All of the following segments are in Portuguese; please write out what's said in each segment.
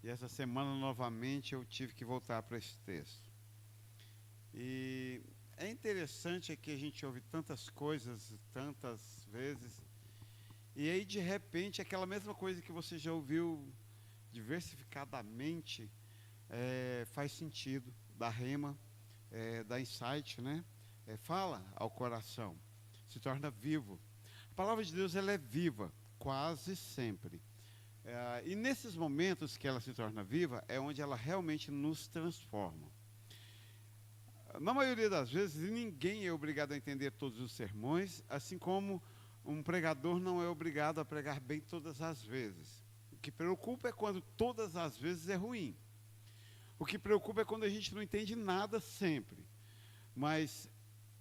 E essa semana, novamente, eu tive que voltar para esse texto. E é interessante que a gente ouve tantas coisas, tantas vezes, e aí, de repente, aquela mesma coisa que você já ouviu diversificadamente, faz sentido, da rema, da insight, né? Fala ao coração, se torna vivo. A palavra de Deus, ela é viva, quase sempre. E nesses momentos que ela se torna viva, é onde ela realmente nos transforma. Na maioria das vezes, ninguém é obrigado a entender todos os sermões, assim como um pregador não é obrigado a pregar bem todas as vezes. O que preocupa é quando todas as vezes é ruim. O que preocupa é quando a gente não entende nada sempre. Mas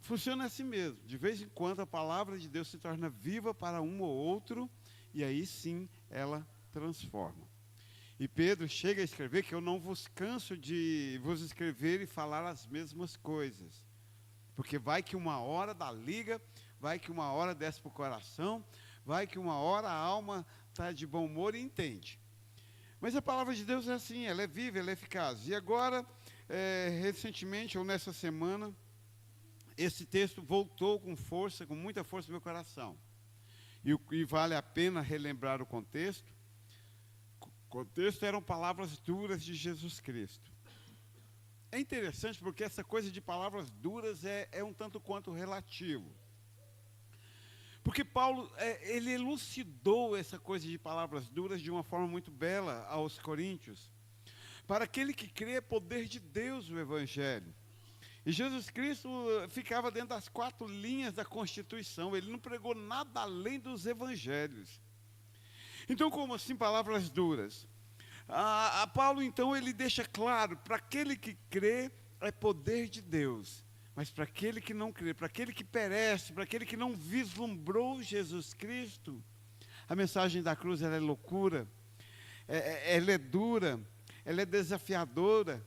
funciona assim mesmo. De vez em quando a palavra de Deus se torna viva para um ou outro, e aí sim ela transforma. E Pedro chega a escrever que eu não vos canso de vos escrever e falar as mesmas coisas. Porque vai que uma hora dá liga, vai que uma hora desce para o coração, vai que uma hora a alma está de bom humor e entende. Mas a palavra de Deus é assim, ela é viva, ela é eficaz. E agora, recentemente, ou nessa semana, esse texto voltou com força, com muita força no meu coração. E vale a pena relembrar o contexto. O contexto eram palavras duras de Jesus Cristo. É interessante porque essa coisa de palavras duras é um tanto quanto relativo. Porque Paulo, ele elucidou essa coisa de palavras duras de uma forma muito bela aos coríntios. Para aquele que crê é poder de Deus o Evangelho. E Jesus Cristo ficava dentro das 4 linhas da Constituição. Ele não pregou nada além dos Evangelhos. Então, como assim palavras duras? A Paulo, então, ele deixa claro, para aquele que crê é poder de Deus. Mas para aquele que não crê, para aquele que perece, para aquele que não vislumbrou Jesus Cristo, a mensagem da cruz, ela é loucura, ela é dura, ela é desafiadora,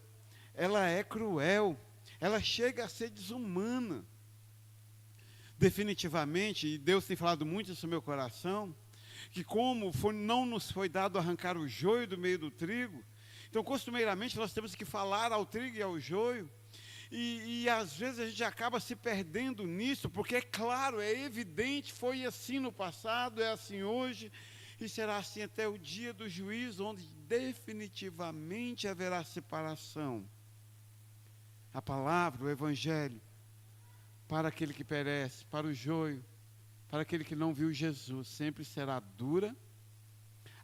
ela é cruel, ela chega a ser desumana. Definitivamente, e Deus tem falado muito isso no meu coração, que como não nos foi dado arrancar o joio do meio do trigo, então costumeiramente nós temos que falar ao trigo e ao joio, e às vezes a gente acaba se perdendo nisso, porque é claro, é evidente, foi assim no passado, é assim hoje, e será assim até o dia do juízo, onde definitivamente haverá separação. A palavra, o Evangelho, para aquele que perece, para o joio, para aquele que não viu Jesus, sempre será dura.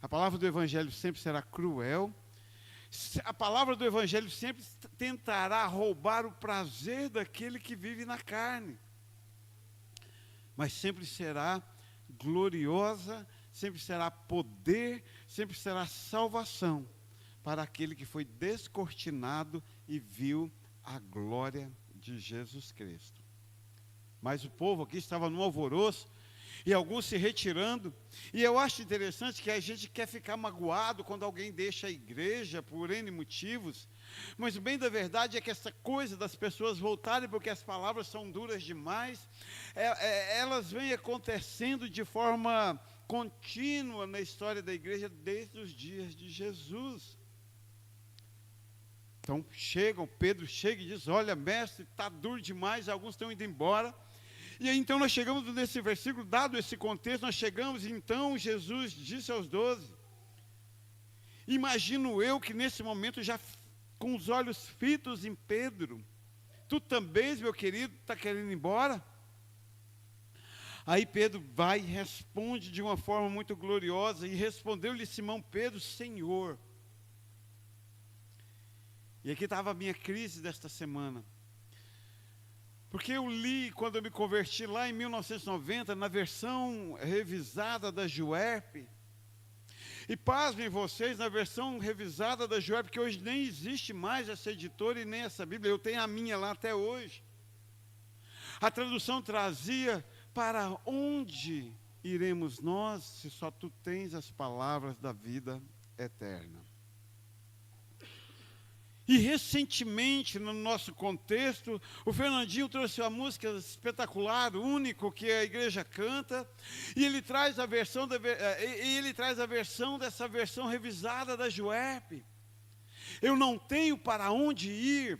A palavra do Evangelho sempre será cruel. A palavra do Evangelho sempre tentará roubar o prazer daquele que vive na carne. Mas sempre será gloriosa, sempre será poder, sempre será salvação para aquele que foi descortinado e viu a glória de Jesus Cristo. Mas o povo aqui estava no alvoroço, e alguns se retirando, e eu acho interessante que a gente quer ficar magoado quando alguém deixa a igreja por N motivos, mas o bem da verdade é que essa coisa das pessoas voltarem porque as palavras são duras demais, elas vêm acontecendo de forma contínua na história da igreja desde os dias de Jesus. Então Pedro chega e diz, olha mestre, está duro demais, alguns estão indo embora. E aí então nós chegamos nesse versículo, dado esse contexto, nós chegamos, então Jesus disse aos 12, imagino eu que nesse momento já com os olhos fitos em Pedro, tu também, meu querido, está querendo ir embora? Aí Pedro vai e responde de uma forma muito gloriosa, e respondeu-lhe Simão Pedro, Senhor. E aqui estava a minha crise desta semana. Porque eu li, quando eu me converti lá em 1990, na versão revisada da Juerp. E pasmem vocês, na versão revisada da Juerp, que hoje nem existe mais essa editora e nem essa Bíblia, eu tenho a minha lá até hoje. A tradução trazia, para onde iremos nós, se só tu tens as palavras da vida eterna? E recentemente, no nosso contexto, o Fernandinho trouxe uma música espetacular, único, que a igreja canta, e ele traz a versão dessa versão revisada da Juerp. eu não tenho para onde ir.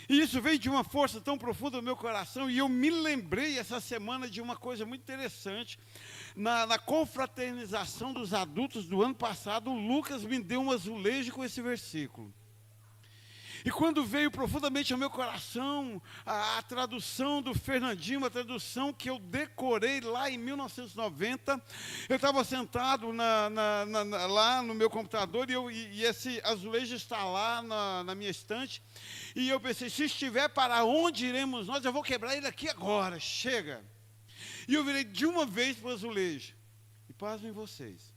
E isso veio de uma força tão profunda no meu coração, e eu me lembrei essa semana de uma coisa muito interessante. Na confraternização dos adultos do ano passado, o Lucas me deu um azulejo com esse versículo. E quando veio profundamente ao meu coração a tradução do Fernandinho, uma tradução que eu decorei lá em 1990, eu estava sentado lá no meu computador e esse azulejo está lá na minha estante, e eu pensei, se estiver, para onde iremos nós? Eu vou quebrar ele aqui agora, chega. E eu virei de uma vez para o azulejo, e pasmem vocês,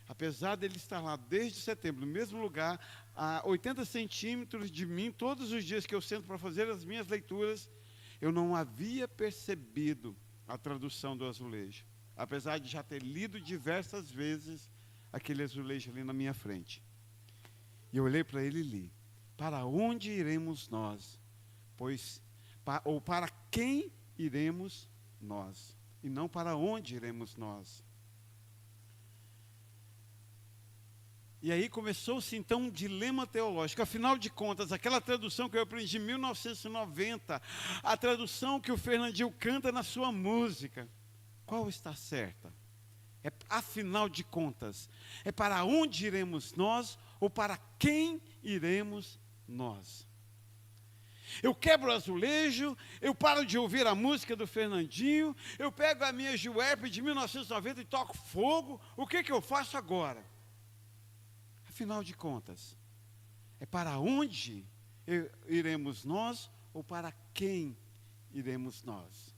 apesar dele estar lá desde setembro, no mesmo lugar, a 80 centímetros de mim, todos os dias que eu sento para fazer as minhas leituras, eu não havia percebido a tradução do azulejo, apesar de já ter lido diversas vezes aquele azulejo ali na minha frente. E eu olhei para ele e li: para onde iremos nós? Ou para quem iremos nós? E não para onde iremos nós. E aí começou-se então um dilema teológico. Afinal de contas, aquela tradução que eu aprendi em 1990, a tradução que o Fernandinho canta na sua música, qual está certa? Afinal de contas, é para onde iremos nós ou para quem iremos nós? Eu quebro o azulejo, eu paro de ouvir a música do Fernandinho, eu pego a minha Juep de 1990 e toco fogo. O que eu faço agora? Afinal de contas, é para onde iremos nós ou para quem iremos nós?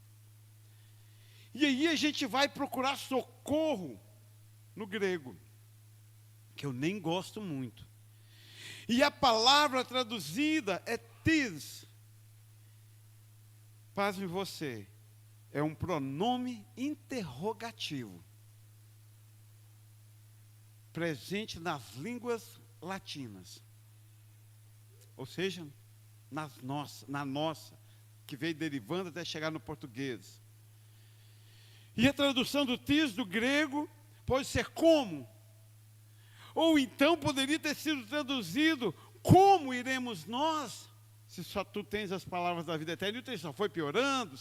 E aí a gente vai procurar socorro no grego, que eu nem gosto muito. E a palavra traduzida é tis. Pasme você, é um pronome interrogativo, presente nas línguas latinas, ou seja, na nossa, que veio derivando até chegar no português. E a tradução do tis do grego pode ser como, ou então poderia ter sido traduzido: como iremos nós, se só tu tens as palavras da vida eterna? E o texto só foi piorando.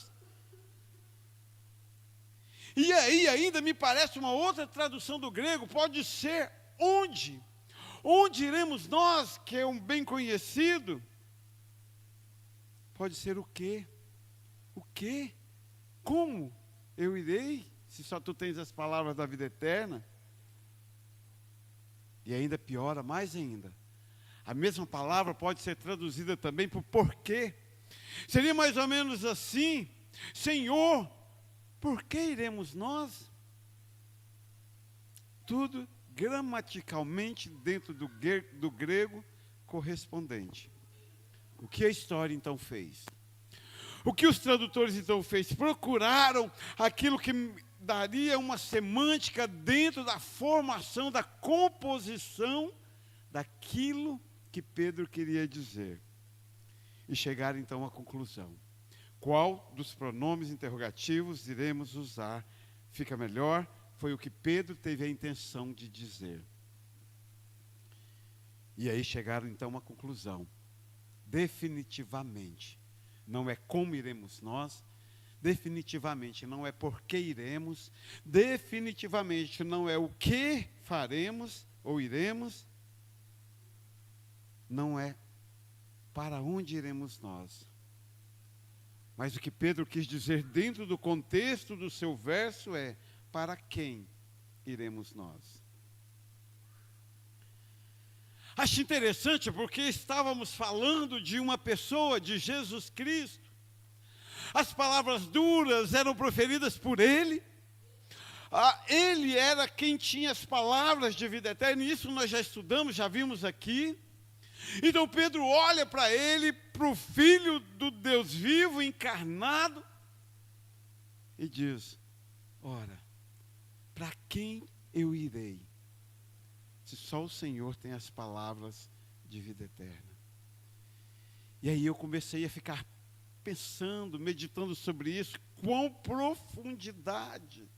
E aí ainda me parece uma outra tradução do grego, pode ser onde. Onde iremos nós, que é um bem conhecido? Pode ser o quê? O quê? Como eu irei, se só tu tens as palavras da vida eterna? E ainda piora mais ainda. A mesma palavra pode ser traduzida também por porquê. Seria mais ou menos assim: Senhor, por que iremos nós? Tudo gramaticalmente dentro do grego correspondente. O que a história então fez? O que os tradutores então fez? Procuraram aquilo que daria uma semântica dentro da formação, da composição daquilo que Pedro queria dizer. E chegaram então à conclusão: qual dos pronomes interrogativos iremos usar? Fica melhor, foi o que Pedro teve a intenção de dizer. E aí chegaram então a uma conclusão: definitivamente, não é como iremos nós, definitivamente não é por que iremos, definitivamente não é o que faremos ou iremos, não é para onde iremos nós. Mas o que Pedro quis dizer dentro do contexto do seu verso é: para quem iremos nós? Acho interessante porque estávamos falando de uma pessoa, de Jesus Cristo. As palavras duras eram proferidas por Ele. Ele era quem tinha as palavras de vida eterna, e isso nós já estudamos, já vimos aqui. Então Pedro olha para ele, para o Filho do Deus vivo, encarnado, e diz: ora, para quem eu irei, se só o Senhor tem as palavras de vida eterna? E aí eu comecei a ficar pensando, meditando sobre isso, quão profundidade.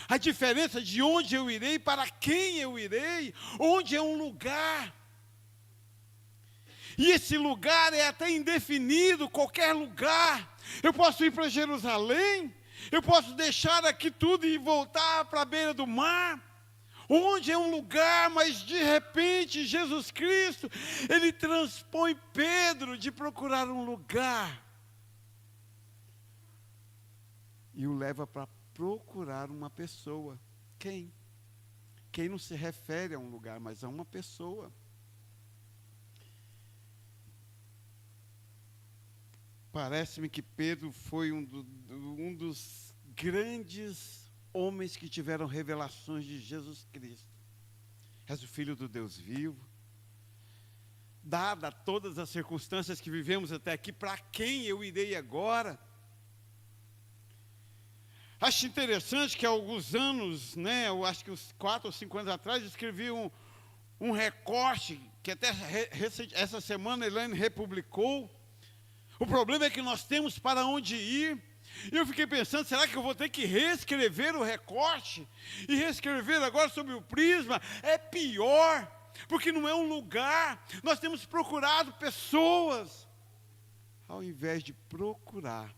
A diferença de onde eu irei, para quem eu irei, onde é um lugar. E esse lugar é até indefinido, qualquer lugar. Eu posso ir para Jerusalém, eu posso deixar aqui tudo e voltar para a beira do mar. Onde é um lugar, mas de repente Jesus Cristo, Ele transpõe Pedro de procurar um lugar. E o leva para procurar uma pessoa. Quem? Quem não se refere a um lugar, mas a uma pessoa. Parece-me que Pedro foi um dos grandes homens que tiveram revelações de Jesus Cristo. És o Filho do Deus vivo. Dada todas as circunstâncias que vivemos até aqui, para quem eu irei agora? Acho interessante que há alguns anos, eu acho que uns 4 ou 5 anos atrás, escrevi um recorte, que até essa semana a Elaine republicou. O problema é que nós temos para onde ir. E eu fiquei pensando, será que eu vou ter que reescrever o recorte? E reescrever agora sobre o prisma? É pior, porque não é um lugar. Nós temos procurado pessoas, ao invés de procurar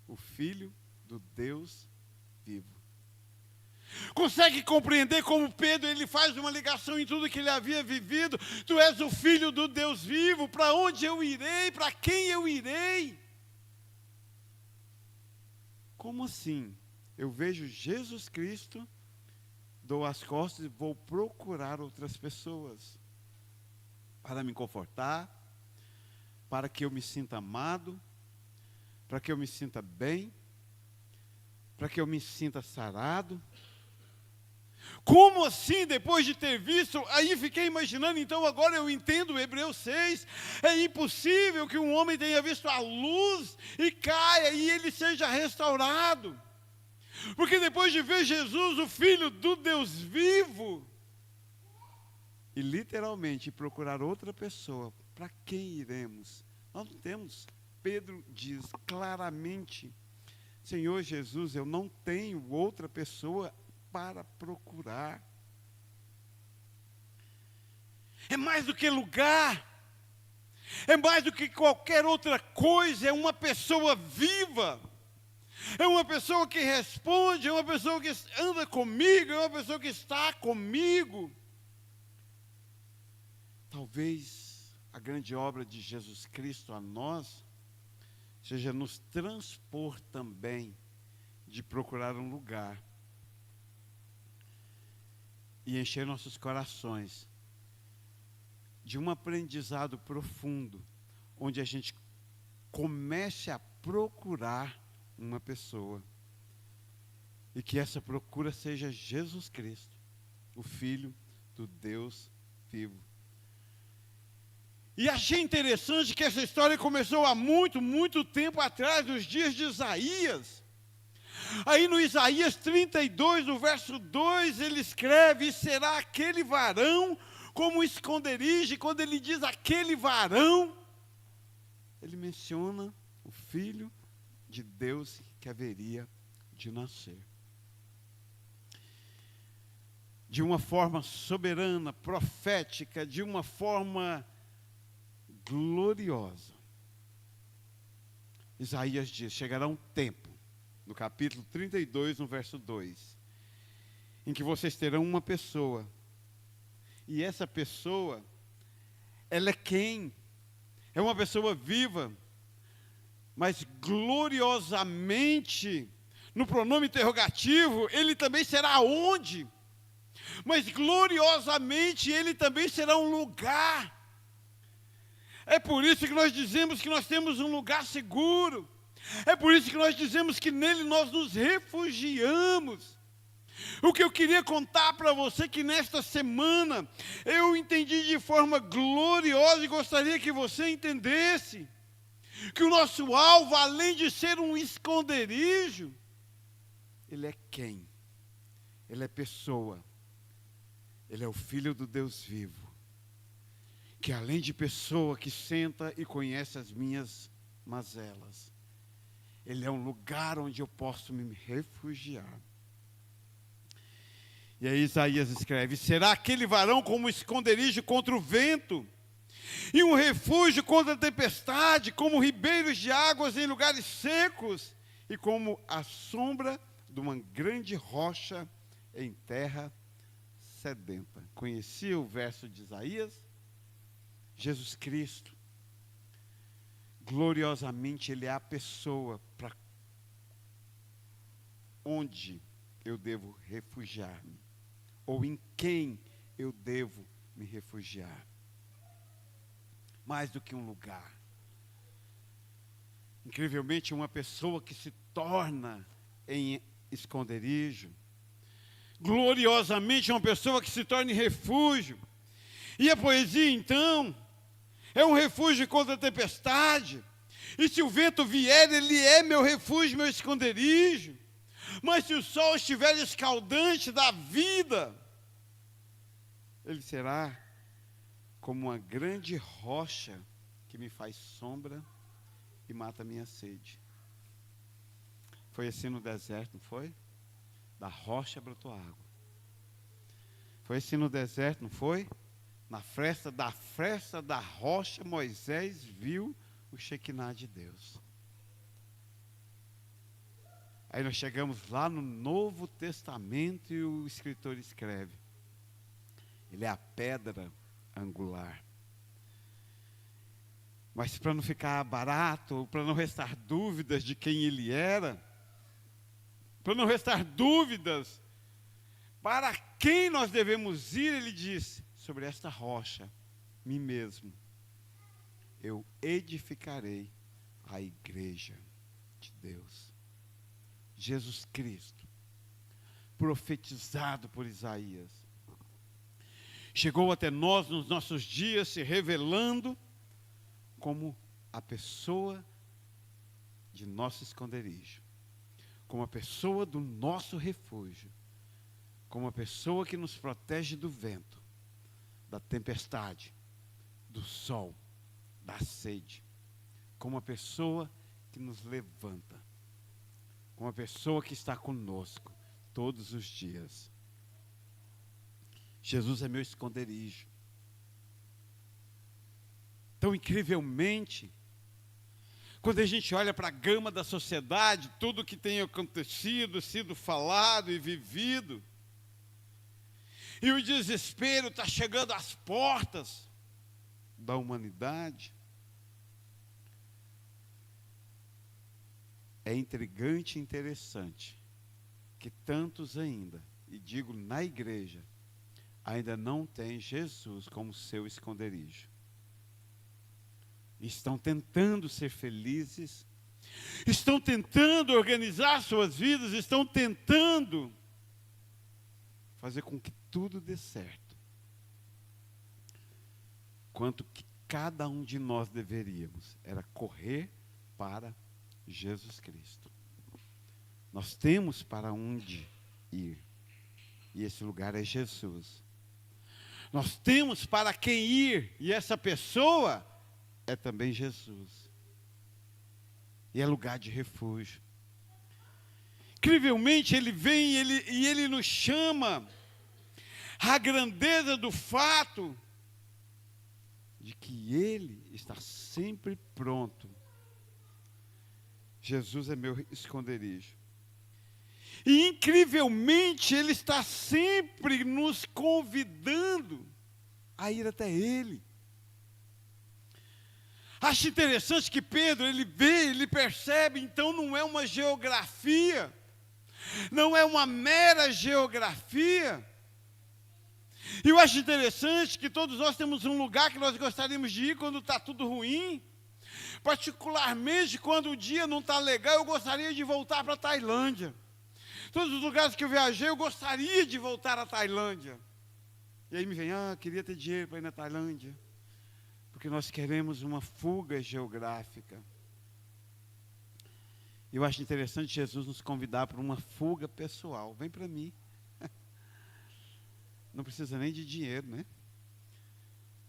o Filho do Deus vivo. Consegue compreender como Pedro, ele faz uma ligação em tudo que ele havia vivido? Tu és o Filho do Deus vivo, para onde eu irei? Para quem eu irei? Como assim? Eu vejo Jesus Cristo, dou as costas e vou procurar outras pessoas para me confortar, para que eu me sinta amado, para que eu me sinta bem, para que eu me sinta sarado. Como assim, depois de ter visto? Aí fiquei imaginando, então agora eu entendo Hebreus 6. É impossível que um homem tenha visto a luz e caia e ele seja restaurado. Porque depois de ver Jesus, o Filho do Deus vivo, e literalmente procurar outra pessoa, para quem iremos? Nós não temos. Pedro diz claramente, Senhor Jesus, eu não tenho outra pessoa para procurar. É mais do que lugar, é mais do que qualquer outra coisa, é uma pessoa viva, é uma pessoa que responde, é uma pessoa que anda comigo, é uma pessoa que está comigo. Talvez a grande obra de Jesus Cristo a nós seja nos transpor também de procurar um lugar e encher nossos corações de um aprendizado profundo, onde a gente comece a procurar uma pessoa, e que essa procura seja Jesus Cristo, o Filho do Deus vivo. E achei interessante que essa história começou há muito, muito tempo atrás, nos dias de Isaías. Aí no Isaías 32, no verso 2, ele escreve, e será aquele varão como um esconderijo. E quando ele diz aquele varão, ele menciona o Filho de Deus que haveria de nascer. De uma forma soberana, profética, de uma forma gloriosa. Isaías diz, chegará um tempo, no capítulo 32, no verso 2, em que vocês terão uma pessoa, e essa pessoa, ela é quem? É uma pessoa viva, mas gloriosamente, no pronome interrogativo, ele também será onde? Mas gloriosamente, ele também será um lugar. É por isso que nós dizemos que nós temos um lugar seguro. É por isso que nós dizemos que nele nós nos refugiamos. O que eu queria contar para você que nesta semana eu entendi de forma gloriosa e gostaria que você entendesse que o nosso alvo, além de ser um esconderijo, ele é quem? Ele é pessoa. Ele é o Filho do Deus vivo, que além de pessoa que senta e conhece as minhas mazelas, ele é um lugar onde eu posso me refugiar. E aí Isaías escreve: será aquele varão como esconderijo contra o vento, e um refúgio contra a tempestade, como ribeiros de águas em lugares secos, e como a sombra de uma grande rocha em terra sedenta. Conhecia o verso de Isaías? Jesus Cristo, gloriosamente, Ele é a pessoa para onde eu devo refugiar-me, ou em quem eu devo me refugiar. Mais do que um lugar. Incrivelmente, uma pessoa que se torna em esconderijo, gloriosamente uma pessoa que se torna em refúgio. E a poesia, então, é um refúgio contra a tempestade. E se o vento vier, ele é meu refúgio, meu esconderijo. Mas se o sol estiver escaldante da vida, ele será como uma grande rocha que me faz sombra e mata a minha sede. Foi assim no deserto, não foi? Da rocha brotou água. Foi assim no deserto, não foi? Na fresta da rocha, Moisés viu o Shekinah de Deus. Aí nós chegamos lá no Novo Testamento e o escritor escreve: ele é a pedra angular. Mas para não ficar barato, para não restar dúvidas de quem ele era, para não restar dúvidas para quem nós devemos ir, ele diz: sobre esta rocha, mim mesmo, eu edificarei a igreja de Deus. Jesus Cristo, profetizado por Isaías, chegou até nós nos nossos dias, se revelando como a pessoa de nosso esconderijo, como a pessoa do nosso refúgio, como a pessoa que nos protege do vento, da tempestade, do sol, da sede, como a pessoa que nos levanta, como a pessoa que está conosco todos os dias. Jesus é meu esconderijo. Tão incrivelmente, quando a gente olha para a gama da sociedade, tudo que tem acontecido, sido falado e vivido, e o desespero está chegando às portas da humanidade, é intrigante e interessante que tantos ainda, e digo na igreja, ainda não têm Jesus como seu esconderijo. Estão tentando ser felizes, estão tentando organizar suas vidas, estão tentando fazer com que tudo dê certo. Quanto que cada um de nós deveríamos era correr para Jesus Cristo. Nós temos para onde ir, e esse lugar é Jesus. Nós temos para quem ir, e essa pessoa é também Jesus. E é lugar de refúgio. Incrivelmente, Ele vem e Ele nos chama à grandeza do fato de que Ele está sempre pronto. Jesus é meu esconderijo. E incrivelmente Ele está sempre nos convidando a ir até Ele. Acho interessante que Pedro, ele vê, ele percebe, então não é uma geografia, não é uma mera geografia. E eu acho interessante que todos nós temos um lugar que nós gostaríamos de ir quando está tudo ruim. Particularmente quando o dia não está legal, eu gostaria de voltar para a Tailândia. Todos os lugares que eu viajei, eu gostaria de voltar à Tailândia. E aí me vem, queria ter dinheiro para ir na Tailândia. Porque nós queremos uma fuga geográfica. Eu acho interessante Jesus nos convidar para uma fuga pessoal. Vem para mim. Não precisa nem de dinheiro, né?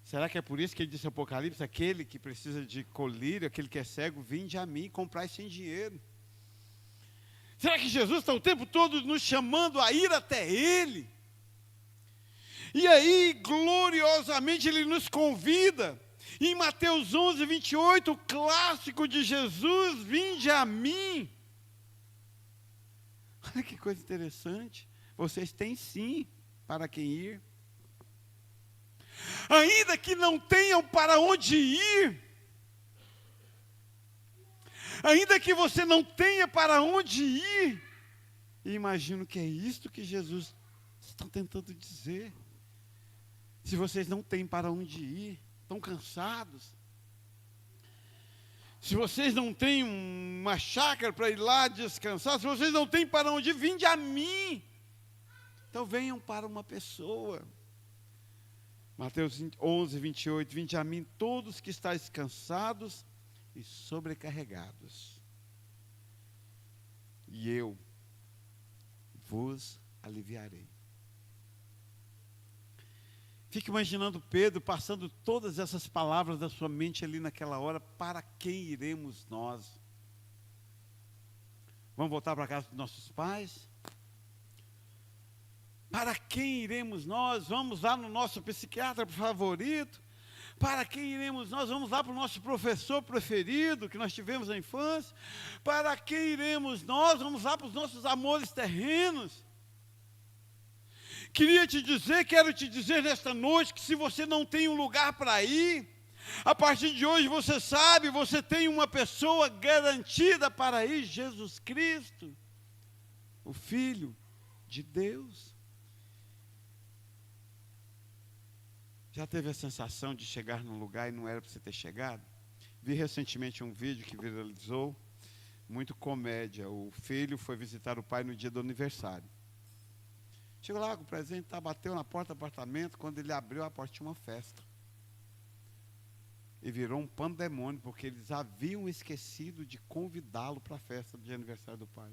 Será que é por isso que ele disse em Apocalipse, aquele que precisa de colírio, aquele que é cego, vinde a mim comprar sem dinheiro? Será que Jesus está o tempo todo nos chamando a ir até Ele? E aí, gloriosamente, ele nos convida. Em Mateus 11, 28, o clássico de Jesus, vinde a mim. Olha que coisa interessante. Vocês têm sim para quem ir. Ainda que não tenham para onde ir, ainda que você não tenha para onde ir, e imagino que é isto que Jesus está tentando dizer. Se vocês não têm para onde ir, estão cansados, se vocês não têm uma chácara para ir lá descansar, se vocês não têm para onde ir, vinde a mim. Então venham para uma pessoa. Mateus 11, 28, vinde a mim todos que estáis cansados e sobrecarregados, e eu vos aliviarei. Fique imaginando Pedro passando todas essas palavras da sua mente ali naquela hora. Para quem iremos nós? Vamos voltar para a casa dos nossos pais? Para quem iremos nós? Vamos lá no nosso psiquiatra favorito? Para quem iremos nós? Vamos lá para o nosso professor preferido que nós tivemos na infância? Para quem iremos nós? Vamos lá para os nossos amores terrenos? Quero te dizer nesta noite que se você não tem um lugar para ir, a partir de hoje você sabe, você tem uma pessoa garantida para ir, Jesus Cristo, o Filho de Deus. Já teve a sensação de chegar num lugar e não era para você ter chegado? Vi recentemente um vídeo que viralizou, muito comédia. O filho foi visitar o pai no dia do aniversário. Chegou lá com o presente, bateu na porta do apartamento. Quando ele abriu a porta, tinha uma festa. E virou um pandemônio, porque eles haviam esquecido de convidá-lo para a festa de aniversário do pai.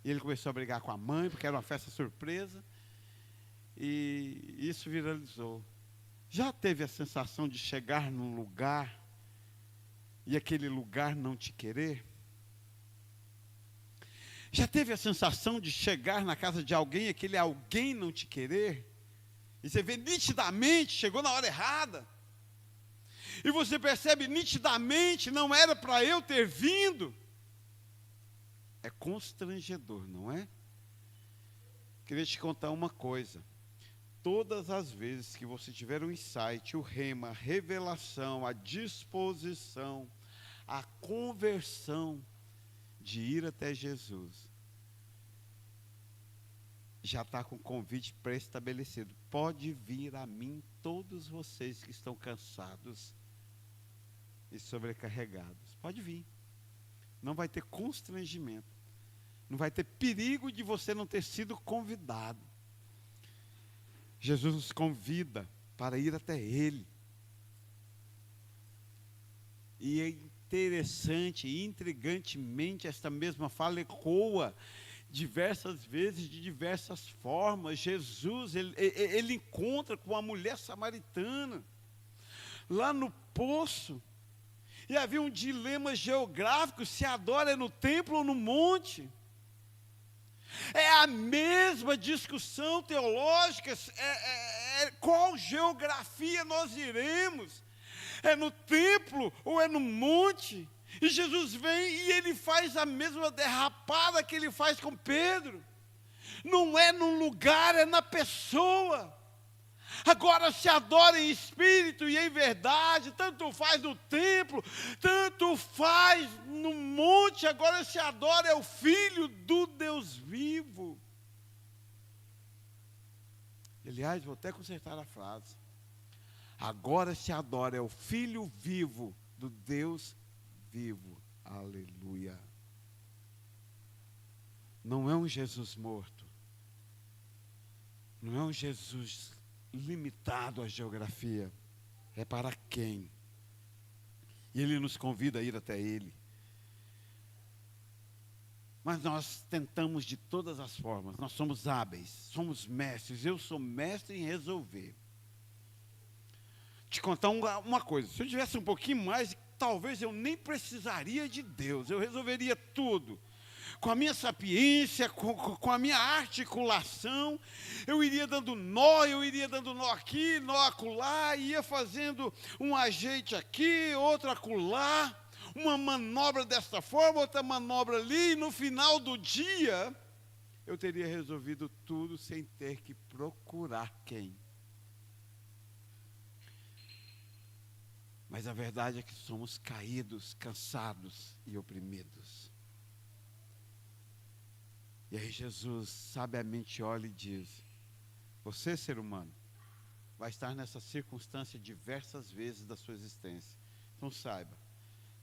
E ele começou a brigar com a mãe, porque era uma festa surpresa. E isso viralizou. Já teve a sensação de chegar num lugar e aquele lugar não te querer? Já teve a sensação de chegar na casa de alguém e aquele alguém não te querer? E você vê nitidamente, chegou na hora errada. E você percebe nitidamente, não era para eu ter vindo. É constrangedor, não é? Queria te contar uma coisa. Todas as vezes que você tiver um insight, o rema, a revelação, a disposição, a conversão de ir até Jesus, já está com o convite pré-estabelecido. Pode vir a mim todos vocês que estão cansados e sobrecarregados. Pode vir. Não vai ter constrangimento. Não vai ter perigo de você não ter sido convidado. Jesus nos convida para ir até Ele. E é interessante e intrigantemente, esta mesma fala ecoa diversas vezes, de diversas formas. Jesus, ele encontra com a mulher samaritana, lá no poço, e havia um dilema geográfico, se adora no templo ou no monte. É a mesma discussão teológica, qual geografia nós iremos? É no templo ou é no monte? E Jesus vem e ele faz a mesma derrapada que ele faz com Pedro. Não é no lugar, é na pessoa. Agora se adora em espírito e em verdade, tanto faz no templo, tanto faz no monte, agora se adora é o Filho do Deus vivo. Aliás, vou até consertar a frase. Agora se adora é o Filho vivo do Deus vivo. Aleluia. Não é um Jesus morto. Não é um Jesus limitado à geografia. É para quem? E Ele nos convida a ir até Ele. Mas nós tentamos de todas as formas. Nós somos hábeis, somos mestres. Eu sou mestre em resolver. Te contar uma coisa. Se eu tivesse um pouquinho mais, talvez eu nem precisaria de Deus. Eu resolveria tudo. com a minha sapiência, com a minha articulação, eu iria dando nó aqui, nó acolá, ia fazendo um ajeite aqui, outro acolá, uma manobra desta forma, outra manobra ali, e no final do dia, eu teria resolvido tudo sem ter que procurar quem. Mas a verdade é que somos caídos, cansados e oprimidos. E aí Jesus sabiamente olha e diz: você, ser humano, vai estar nessa circunstância diversas vezes da sua existência. Então saiba,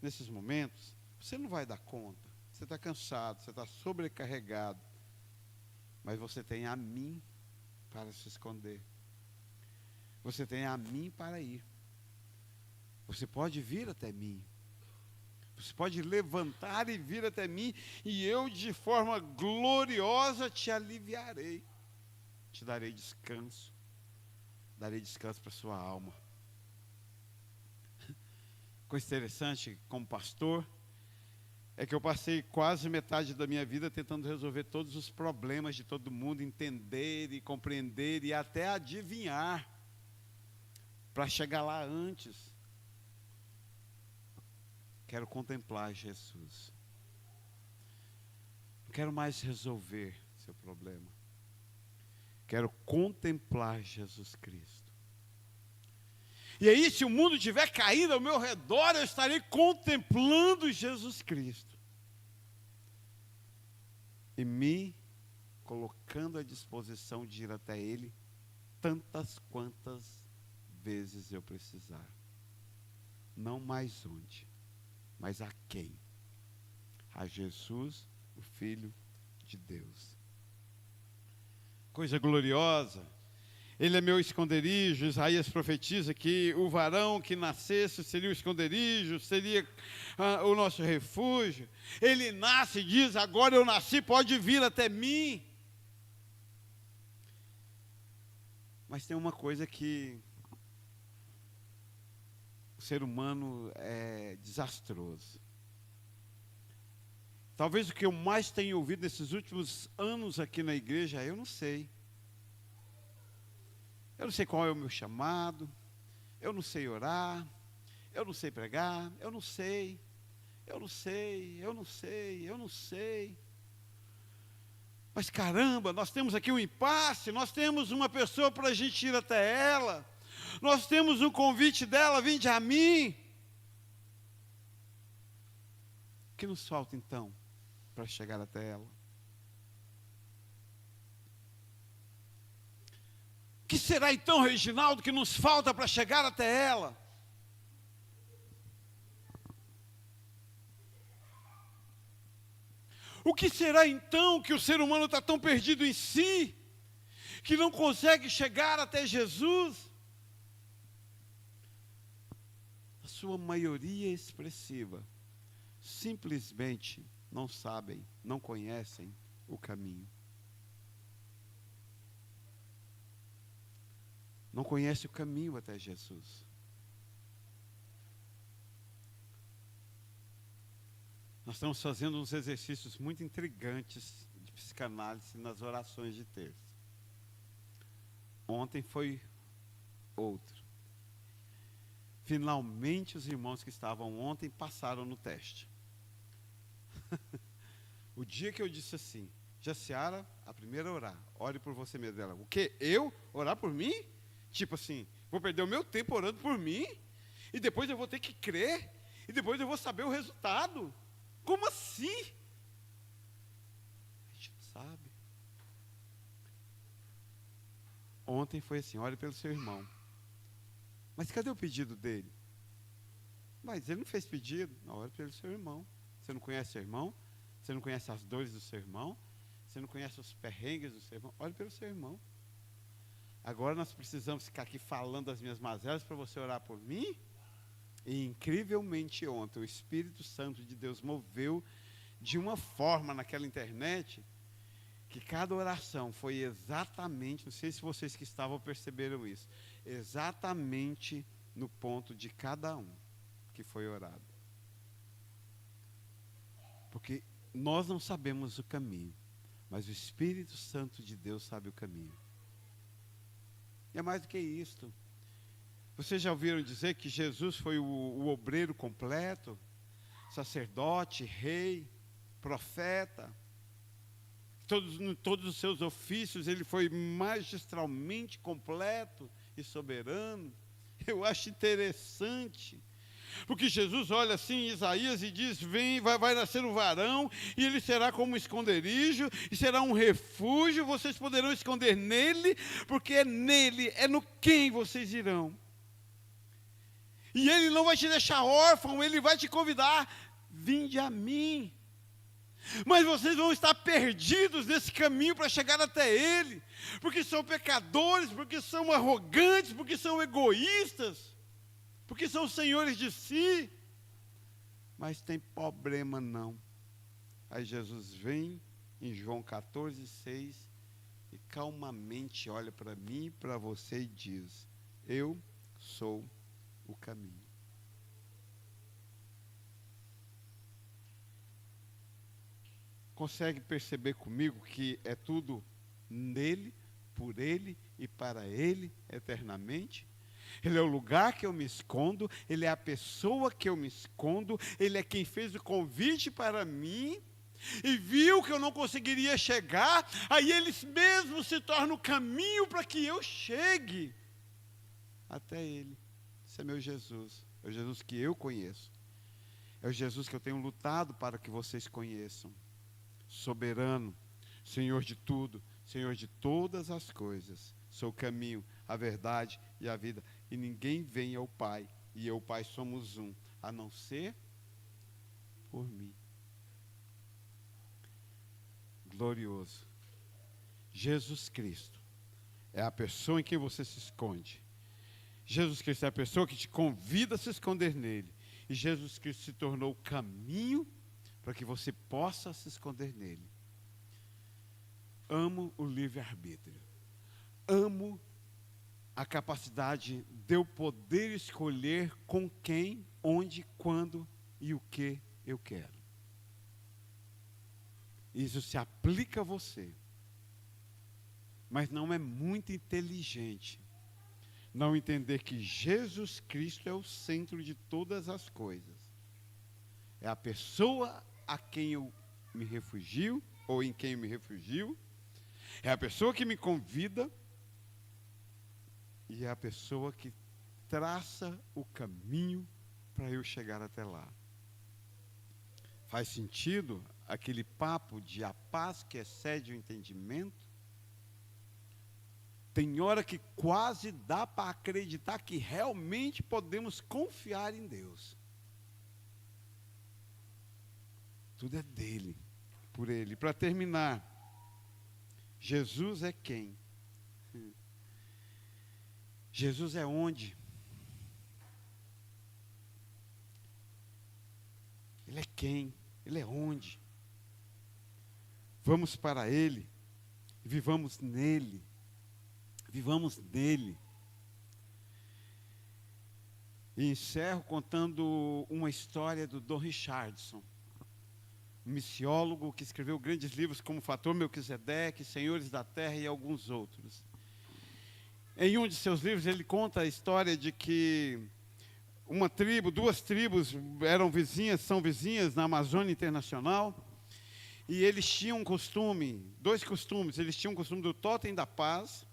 nesses momentos, você não vai dar conta. Você está cansado, você está sobrecarregado. Mas você tem a mim para se esconder. Você tem a mim para ir. Você pode vir até mim. Você pode levantar e vir até mim, e eu de forma gloriosa te aliviarei. Te darei descanso. Darei descanso para a sua alma. Coisa interessante, como pastor, é que eu passei quase metade da minha vida tentando resolver todos os problemas de todo mundo, entender e compreender e até adivinhar, para chegar lá antes. Quero contemplar Jesus. Não quero mais resolver seu problema. Quero contemplar Jesus Cristo. E aí, se o mundo estiver caído ao meu redor, eu estarei contemplando Jesus Cristo. E me colocando à disposição de ir até Ele tantas quantas vezes eu precisar. Não mais onde, mas a quem? A Jesus, o Filho de Deus. Coisa gloriosa. Ele é meu esconderijo. Isaías profetiza que o varão que nascesse seria o esconderijo, seria o nosso refúgio. Ele nasce e diz: agora eu nasci, pode vir até mim. Mas tem uma coisa que o ser humano é desastroso. Talvez o que eu mais tenho ouvido nesses últimos anos aqui na igreja, eu não sei. Eu não sei qual é o meu chamado, eu não sei orar, eu não sei pregar, eu não sei. Mas caramba, nós temos aqui um impasse, nós temos uma pessoa para a gente ir até ela, nós temos um convite dela: vinde a mim. O que nos falta então para chegar até ela? O que será então, Reginaldo, que nos falta para chegar até ela? O que será então que o ser humano está tão perdido em si, que não consegue chegar até Jesus? A sua maioria expressiva simplesmente não sabem, não conhecem o caminho. Não conhece o caminho até Jesus. Nós estamos fazendo uns exercícios muito intrigantes de psicanálise nas orações de terça. Ontem foi outro. Finalmente os irmãos que estavam ontem passaram no teste. O dia que eu disse assim: Jaciara, a primeira a orar, ore por você mesmo. Ela: o quê? Eu? Orar por mim? Tipo assim, vou perder o meu tempo orando por mim, e depois eu vou ter que crer, e depois eu vou saber o resultado. Como assim? A gente não sabe. Ontem foi assim: ore pelo seu irmão. Mas cadê o pedido dele? Mas ele não fez pedido. Não, ore pelo seu irmão. Você não conhece seu irmão? Você não conhece as dores do seu irmão? Você não conhece os perrengues do seu irmão? Ore pelo seu irmão. Agora nós precisamos ficar aqui falando das minhas mazelas para você orar por mim? E incrivelmente ontem o Espírito Santo de Deus moveu de uma forma naquela internet, que cada oração foi exatamente, não sei se vocês que estavam perceberam isso, exatamente no ponto de cada um que foi orado. Porque Nós não sabemos o caminho, mas o Espírito Santo de Deus sabe o caminho. E é mais do que isto. Vocês já ouviram dizer que Jesus foi o obreiro completo, sacerdote, rei, profeta. Todos os seus ofícios ele foi magistralmente completo e soberano. Eu acho interessante, porque Jesus olha assim em Isaías e diz: vai nascer um varão, e ele será como um esconderijo, e será um refúgio, vocês poderão esconder nele, porque é nele, é no quem vocês irão. E ele não vai te deixar órfão, ele vai te convidar: vinde a mim. Mas vocês vão estar perdidos nesse caminho para chegar até ele, porque são pecadores, porque são arrogantes, porque são egoístas, porque são senhores de si. Mas tem problema não. Aí Jesus vem em João 14:6 e calmamente olha para mim e para você e diz: eu sou o caminho. Consegue perceber comigo que é tudo nele, por ele e para ele eternamente? Ele é o lugar que eu me escondo, ele é a pessoa que eu me escondo, ele é quem fez o convite para mim e viu que eu não conseguiria chegar, aí ele mesmo se torna o caminho para que eu chegue até ele. Esse é meu Jesus, é o Jesus que eu conheço, é o Jesus que eu tenho lutado para que vocês conheçam. Soberano, Senhor de tudo, Senhor de todas as coisas. Sou o caminho, a verdade e a vida. E ninguém vem ao Pai, e eu e o Pai somos um, a não ser por mim. Glorioso. Jesus Cristo é a pessoa em quem você se esconde. Jesus Cristo é a pessoa que te convida a se esconder nele. E Jesus Cristo se tornou o caminho para que você possa se esconder nele. Amo o livre-arbítrio. Amo a capacidade de eu poder escolher com quem, onde, quando e o que eu quero. Isso se aplica a você. Mas não é muito inteligente não entender que Jesus Cristo é o centro de todas as coisas. É a pessoa a quem eu me refugio, ou em quem eu me refugio, é a pessoa que me convida, e é a pessoa que traça o caminho para eu chegar até lá. Faz sentido aquele papo de a paz que excede o entendimento? Tem hora que quase dá para acreditar que realmente podemos confiar em Deus. Tudo é dele, por ele. Para terminar, Jesus é quem? Jesus é onde? Ele é quem? Ele é onde? Vamos para ele, vivamos nele, vivamos nele. E encerro contando uma história do Dom Richardson, um missiólogo que escreveu grandes livros como Fator Melquisedeque, Senhores da Terra e alguns outros. Em um de seus livros ele conta a história de que duas tribos eram vizinhas, são vizinhas na Amazônia Internacional, e eles tinham dois costumes. Eles tinham o costume do Totem da Paz.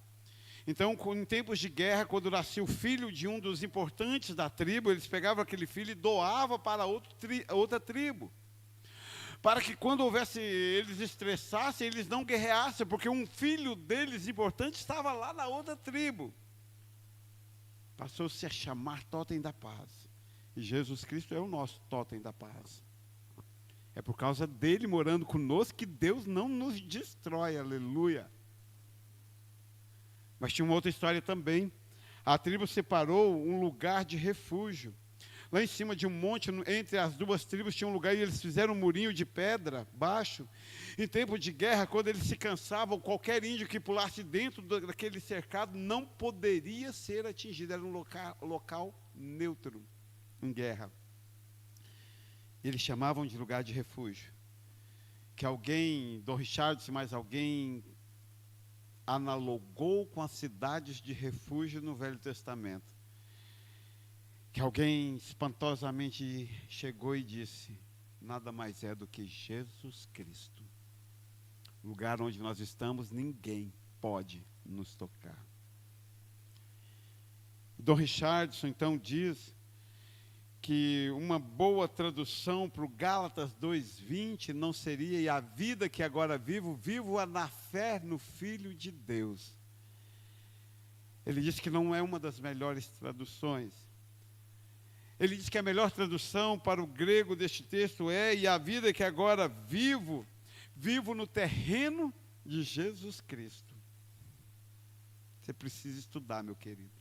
Então, em tempos de guerra, quando nascia o filho de um dos importantes da tribo, eles pegavam aquele filho e doavam para outra tribo, para que quando eles estressassem, eles não guerreassem, porque um filho deles importante estava lá na outra tribo. Passou-se a chamar Totem da Paz. E Jesus Cristo é o nosso Totem da Paz. É por causa dele morando conosco que Deus não nos destrói, aleluia. Mas tinha uma outra história também. A tribo separou um lugar de refúgio. Lá em cima de um monte, entre as duas tribos, tinha um lugar e eles fizeram um murinho de pedra baixo. Em tempo de guerra, quando eles se cansavam, qualquer índio que pulasse dentro daquele cercado não poderia ser atingido. Era um local neutro em guerra. Eles chamavam de lugar de refúgio. que alguém, Dom Richardson, mais alguém, analogou com as cidades de refúgio no Velho Testamento. Que alguém espantosamente chegou e disse: nada mais é do que Jesus Cristo. O lugar onde nós estamos, ninguém pode nos tocar. Dom Richardson, então, diz que uma boa tradução para o Gálatas 2:20 não seria: e a vida que agora vivo, vivo-a na fé no Filho de Deus. Ele diz que não é uma das melhores traduções. Ele diz que a melhor tradução para o grego deste texto é: e a vida que agora vivo, vivo no terreno de Jesus Cristo. Você precisa estudar, meu querido.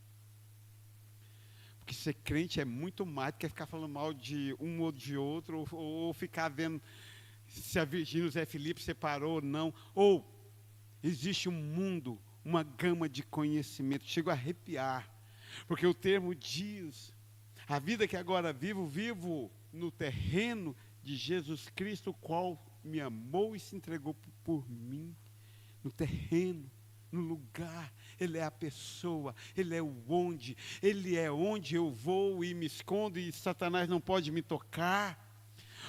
Porque ser crente é muito mais do que ficar falando mal de um ou de outro, ou ficar vendo se a Virgínia Zé Felipe separou ou não. Ou existe um mundo, uma gama de conhecimento. Chego a arrepiar, porque o termo diz: a vida que agora vivo, vivo no terreno de Jesus Cristo, o qual me amou e se entregou por mim. No terreno, no lugar. Ele é a pessoa, Ele é o onde, Ele é onde eu vou e me escondo e Satanás não pode me tocar.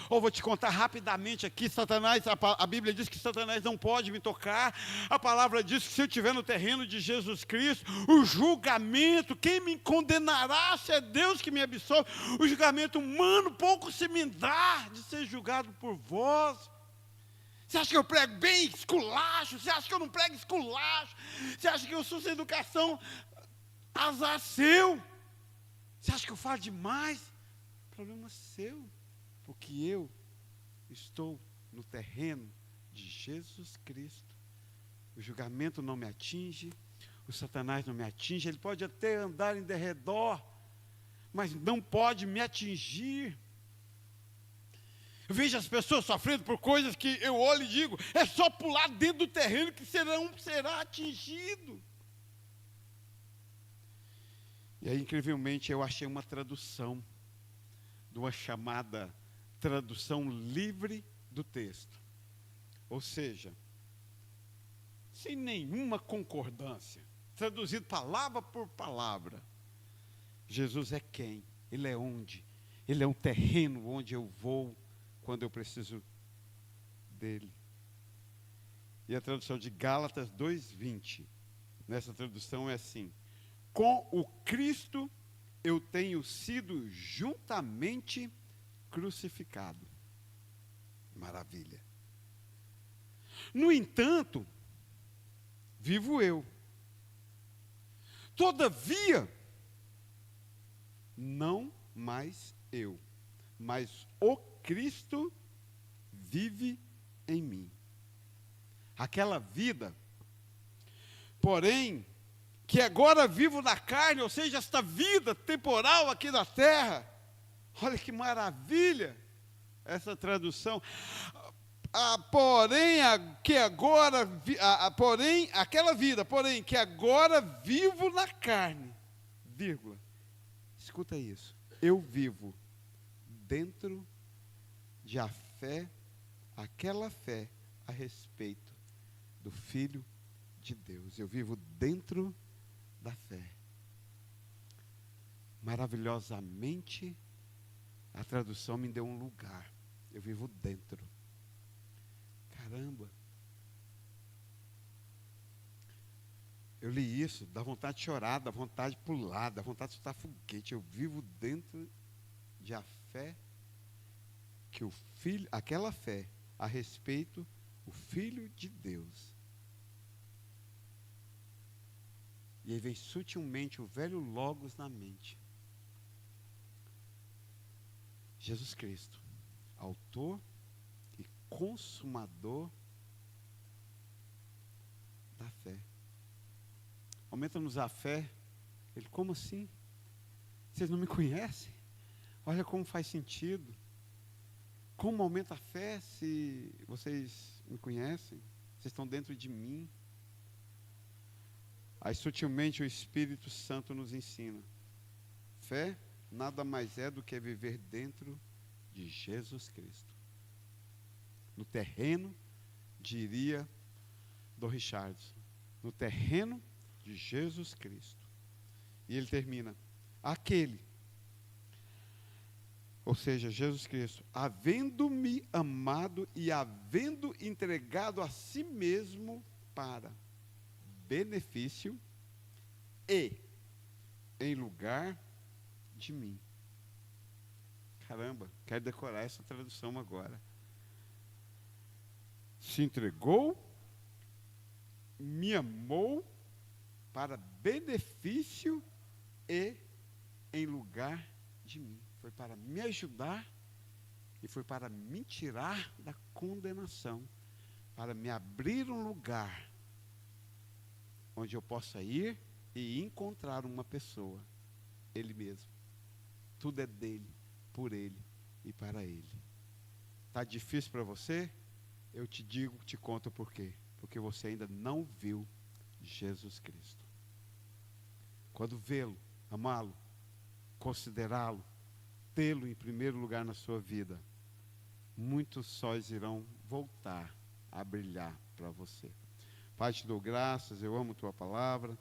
Ou vou te contar rapidamente aqui, Satanás, a Bíblia diz que Satanás não pode me tocar. A palavra diz que se eu estiver no terreno de Jesus Cristo, o julgamento, quem me condenará se é Deus que me absolve? O julgamento humano pouco se me dá de ser julgado por vós. Você acha que eu prego bem? Esculacho. Você acha que eu não prego? Esculacho. Você acha que eu sou sem educação? Azar seu. Você acha que eu falo demais? Problema seu. Porque eu estou no terreno de Jesus Cristo. O julgamento não me atinge. O Satanás não me atinge. Ele pode até andar em derredor, mas não pode me atingir. Eu vejo as pessoas sofrendo por coisas que eu olho e digo: é só pular dentro do terreno que será atingido. E aí, incrivelmente, eu achei uma tradução, de uma chamada tradução livre do texto. Ou seja, sem nenhuma concordância, traduzido palavra por palavra. Jesus é quem? Ele é onde? Ele é um terreno onde eu vou quando eu preciso dele. E a tradução de Gálatas 2:20, nessa tradução é assim: com o Cristo eu tenho sido juntamente crucificado. Maravilha. No entanto, vivo eu. Todavia, não mais eu, mas o Cristo vive em mim. Aquela vida, porém, que agora vivo na carne, ou seja, esta vida temporal aqui na terra. Olha que maravilha essa tradução. Aquela vida, porém, que agora vivo na carne, vírgula. Escuta isso. Eu vivo dentro de a fé, aquela fé a respeito do Filho de Deus. Eu vivo dentro da fé. Maravilhosamente, a tradução me deu um lugar. Eu vivo dentro. Caramba. Eu li isso, dá vontade de chorar, dá vontade de pular, dá vontade de soltar foguete. Eu vivo dentro de a fé que o Filho, aquela fé a respeito o Filho de Deus. E aí vem sutilmente o velho Logos na mente. Jesus Cristo, autor e consumador da fé. Aumenta-nos a fé. Ele: como assim? Vocês não me conhecem? Olha como faz sentido. Como aumenta a fé se vocês me conhecem? Vocês estão dentro de mim. Aí sutilmente o Espírito Santo nos ensina. Fé nada mais é do que viver dentro de Jesus Cristo. no terreno, diria do Richardson, no terreno de Jesus Cristo. E ele termina, aquele, ou seja, Jesus Cristo, havendo-me amado e havendo entregado a si mesmo para benefício e em lugar de mim. Caramba, quero decorar essa tradução agora. Se entregou, me amou para benefício e em lugar de mim. Foi para me ajudar e foi para me tirar da condenação, para me abrir um lugar onde eu possa ir e encontrar uma pessoa, Ele mesmo. Tudo é dele, por Ele e para Ele. Está difícil para você? Eu te digo, te conto por quê. Porque você ainda não viu Jesus Cristo. Quando vê-lo, amá-lo, considerá-lo, tê-lo em primeiro lugar na sua vida, muitos sóis irão voltar a brilhar para você. Pai, te dou graças, eu amo tua palavra.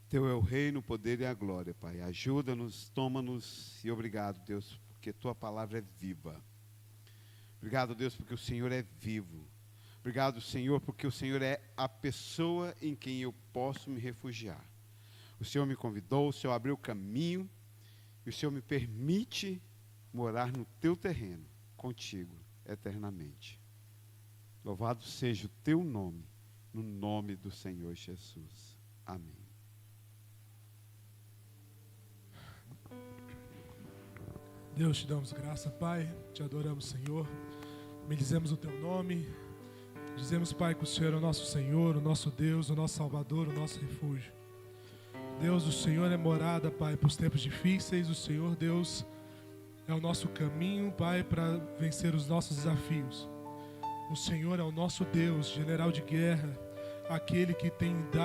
Teu é o reino, o poder e a glória, Pai. Ajuda-nos, toma-nos e obrigado, Deus, porque tua palavra é viva. Obrigado, Deus, porque o Senhor é vivo. Obrigado, Senhor, porque o Senhor é a pessoa em quem eu posso me refugiar. O Senhor me convidou, o Senhor abriu o caminho e o Senhor me permite morar no teu terreno, contigo, eternamente. Louvado seja o teu nome, no nome do Senhor Jesus. Amém. Deus, te damos graça, Pai, te adoramos, Senhor, bendizemos o teu nome, dizemos, Pai, que o Senhor é o nosso Senhor, o nosso Deus, o nosso Salvador, o nosso refúgio. Deus, o Senhor é morada, Pai, para os tempos difíceis, o Senhor, Deus, é o nosso caminho, Pai, para vencer os nossos desafios. O Senhor é o nosso Deus, general de guerra, aquele que tem dado